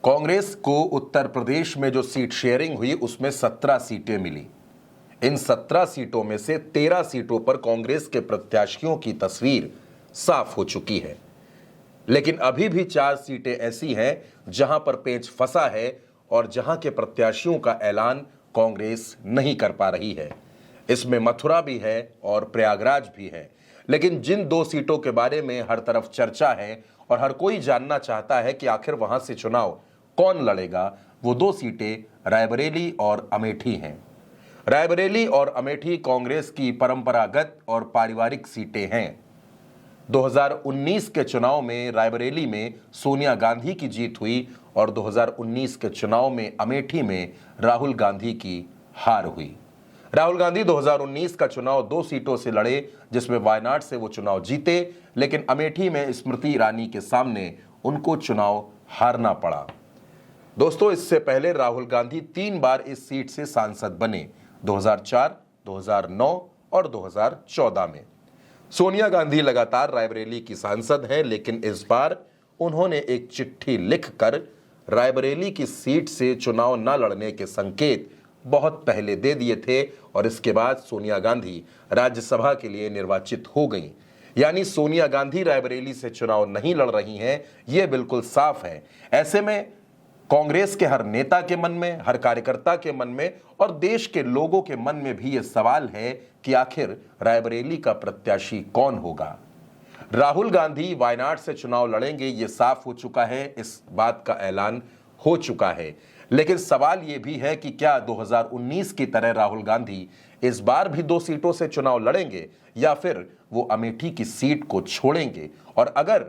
कांग्रेस को उत्तर प्रदेश में जो सीट शेयरिंग हुई उसमें 17 सीटें मिली। इन 17 सीटों में से 13 सीटों पर कांग्रेस के प्रत्याशियों की तस्वीर साफ हो चुकी है, लेकिन अभी भी 4 सीटें ऐसी हैं जहां पर पेच फंसा है और जहां के प्रत्याशियों का ऐलान कांग्रेस नहीं कर पा रही है। इसमें मथुरा भी है और प्रयागराज भी है। लेकिन जिन 2 सीटों के बारे में हर तरफ चर्चा है और हर कोई जानना चाहता है कि आखिर वहां से चुनाव कौन लड़ेगा, वो 2 सीटें रायबरेली और अमेठी हैं। रायबरेली और अमेठी कांग्रेस की परंपरागत और पारिवारिक सीटें हैं। 2019 के चुनाव में रायबरेली में सोनिया गांधी की जीत हुई और 2019 के चुनाव में अमेठी में राहुल गांधी की हार हुई। राहुल गांधी 2019 का चुनाव 2 सीटों से लड़े, जिसमें वायनाड से वो चुनाव जीते, लेकिन अमेठी में स्मृति ईरानी के सामने उनको चुनाव हारना पड़ा। दोस्तों, इससे पहले राहुल गांधी 3 बार इस सीट से सांसद बने, 2004, 2009 और 2014 में। सोनिया गांधी लगातार रायबरेली की सांसद हैं, लेकिन इस बार उन्होंने एक चिट्ठी लिखकर रायबरेली की सीट से चुनाव न लड़ने के संकेत बहुत पहले दे दिए थे और इसके बाद सोनिया गांधी राज्यसभा के लिए निर्वाचित हो गईं। यानी सोनिया गांधी रायबरेली से चुनाव नहीं लड़ रही हैं, ये बिल्कुल साफ है। ऐसे में कांग्रेस के हर नेता के मन में, हर कार्यकर्ता के मन में और देश के लोगों के मन में भी ये सवाल है कि आखिर रायबरेली का प्रत्याशी कौन होगा। राहुल गांधी वायनाड से चुनाव लड़ेंगे, ये साफ हो चुका है, इस बात का ऐलान हो चुका है। लेकिन सवाल ये भी है कि क्या 2019 की तरह राहुल गांधी इस बार भी 2 सीटों से चुनाव लड़ेंगे या फिर वो अमेठी की सीट को छोड़ेंगे। और अगर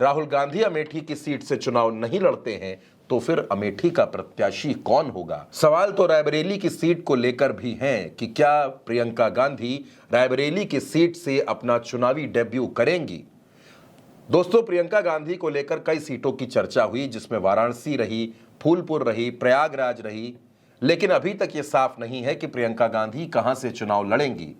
राहुल गांधी अमेठी की सीट से चुनाव नहीं लड़ते हैं तो फिर अमेठी का प्रत्याशी कौन होगा। सवाल तो रायबरेली की सीट को लेकर भी हैं कि क्या प्रियंका गांधी रायबरेली की सीट से अपना चुनावी डेब्यू करेंगी। दोस्तों, प्रियंका गांधी को लेकर कई सीटों की चर्चा हुई, जिसमें वाराणसी रही, फूलपुर रही, प्रयागराज रही, लेकिन अभी तक यह साफ नहीं है कि प्रियंका गांधी कहां से चुनाव लड़ेंगी।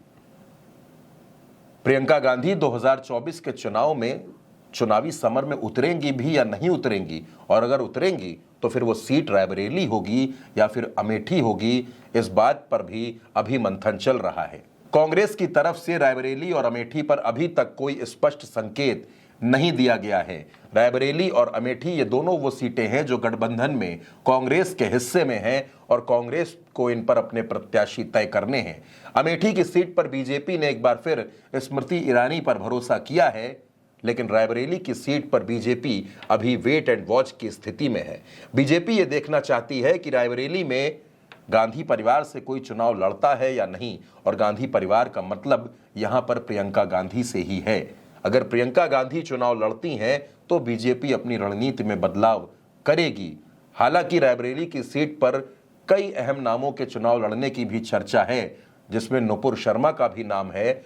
प्रियंका गांधी 2024 के चुनाव में चुनावी समर में उतरेंगी भी या नहीं उतरेंगी, और अगर उतरेंगी तो फिर वो सीट रायबरेली होगी या फिर अमेठी होगी, इस बात पर भी अभी मंथन चल रहा है। कांग्रेस की तरफ से रायबरेली और अमेठी पर अभी तक कोई स्पष्ट संकेत नहीं दिया गया है। रायबरेली और अमेठी ये दोनों वो सीटें हैं जो गठबंधन में कांग्रेस के हिस्से में हैं और कांग्रेस को इन पर अपने प्रत्याशी तय करने हैं। अमेठी की सीट पर बीजेपी ने एक बार फिर स्मृति ईरानी पर भरोसा किया है, लेकिन रायबरेली की सीट पर बीजेपी अभी वेट एंड वॉच की स्थिति में है। बीजेपी ये देखना चाहती है कि रायबरेली में गांधी परिवार से कोई चुनाव लड़ता है या नहीं, और गांधी परिवार का मतलब यहां पर प्रियंका गांधी से ही है। अगर प्रियंका गांधी चुनाव लड़ती हैं तो बीजेपी अपनी रणनीति में बदलाव करेगी। हालांकि रायबरेली की सीट पर कई अहम नामों के चुनाव लड़ने की भी चर्चा है, जिसमें नुपुर शर्मा का भी नाम है,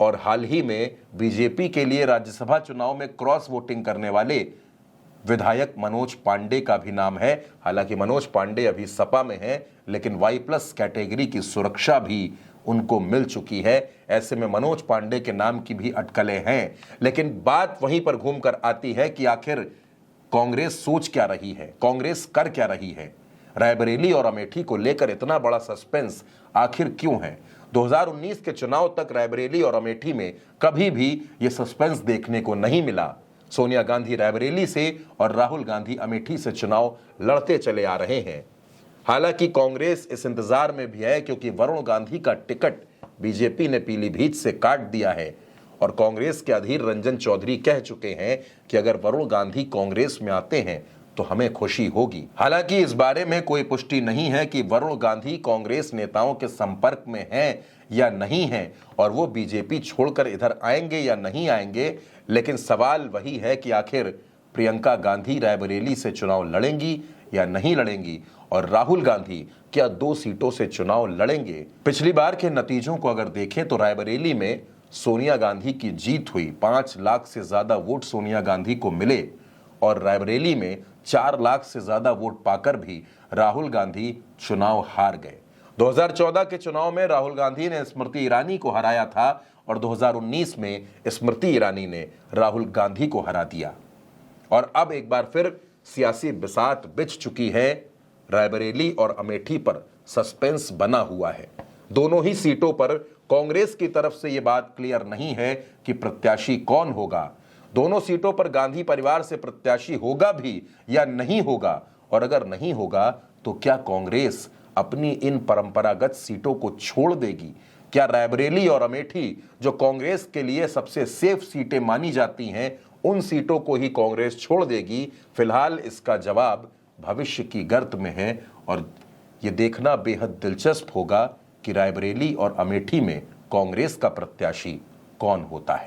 और हाल ही में बीजेपी के लिए राज्यसभा चुनाव में क्रॉस वोटिंग करने वाले विधायक मनोज पांडे का भी नाम है। हालांकि मनोज पांडे अभी सपा में हैं, लेकिन Y+ कैटेगरी की सुरक्षा भी उनको मिल चुकी है। ऐसे में मनोज पांडे के नाम की भी अटकलें हैं। लेकिन बात वहीं पर घूमकर आती है कि आखिर कांग्रेस सोच क्या रही है, कांग्रेस कर क्या रही है। रायबरेली और अमेठी को लेकर इतना बड़ा सस्पेंस आखिर क्यों है। 2019 के चुनाव तक रायबरेली और अमेठी में कभी भी ये सस्पेंस देखने को नहीं मिला। सोनिया गांधी रायबरेली से और राहुल गांधी अमेठी से चुनाव लड़ते चले आ रहे हैं। हालांकि कांग्रेस इस इंतजार में भी है, क्योंकि वरुण गांधी का टिकट बीजेपी ने पीलीभीत से काट दिया है और कांग्रेस के अधीर रंजन चौधरी कह चुके हैं कि अगर वरुण गांधी कांग्रेस में आते हैं तो हमें खुशी होगी। हालांकि इस बारे में कोई पुष्टि नहीं है कि वरुण गांधी कांग्रेस नेताओं के संपर्क में हैं या नहीं हैं और वो बीजेपी छोड़कर इधर आएंगे या नहीं आएंगे। लेकिन सवाल वही है कि आखिर प्रियंका गांधी रायबरेली से चुनाव लड़ेंगी या नहीं लड़ेंगी, और राहुल गांधी क्या 2 सीटों से चुनाव लड़ेंगे। पिछली बार के नतीजों को अगर देखें तो रायबरेली में सोनिया गांधी की जीत हुई, 5 लाख से ज्यादा वोट सोनिया गांधी को मिले, और रायबरेली में 4 लाख से ज्यादा वोट पाकर भी राहुल गांधी चुनाव हार गए। 2014 के चुनाव में राहुल गांधी ने स्मृति ईरानी को हराया था और 2019 में स्मृति ईरानी ने राहुल गांधी को हरा दिया। और अब एक बार फिर सियासी बिसात बिछ चुकी है। रायबरेली और अमेठी पर सस्पेंस बना हुआ है। दोनों ही सीटों पर कांग्रेस की तरफ से यह बात क्लियर नहीं है कि प्रत्याशी कौन होगा। दोनों सीटों पर गांधी परिवार से प्रत्याशी होगा भी या नहीं होगा, और अगर नहीं होगा तो क्या कांग्रेस अपनी इन परंपरागत सीटों को छोड़ देगी? क्या रायबरेली और अमेठी, जो कांग्रेस के लिए सबसे सेफ सीटें मानी जाती हैं, उन सीटों को ही कांग्रेस छोड़ देगी? फिलहाल इसका जवाब भविष्य की गर्त में है और ये देखना बेहद दिलचस्प होगा कि रायबरेली और अमेठी में कांग्रेस का प्रत्याशी कौन होता है।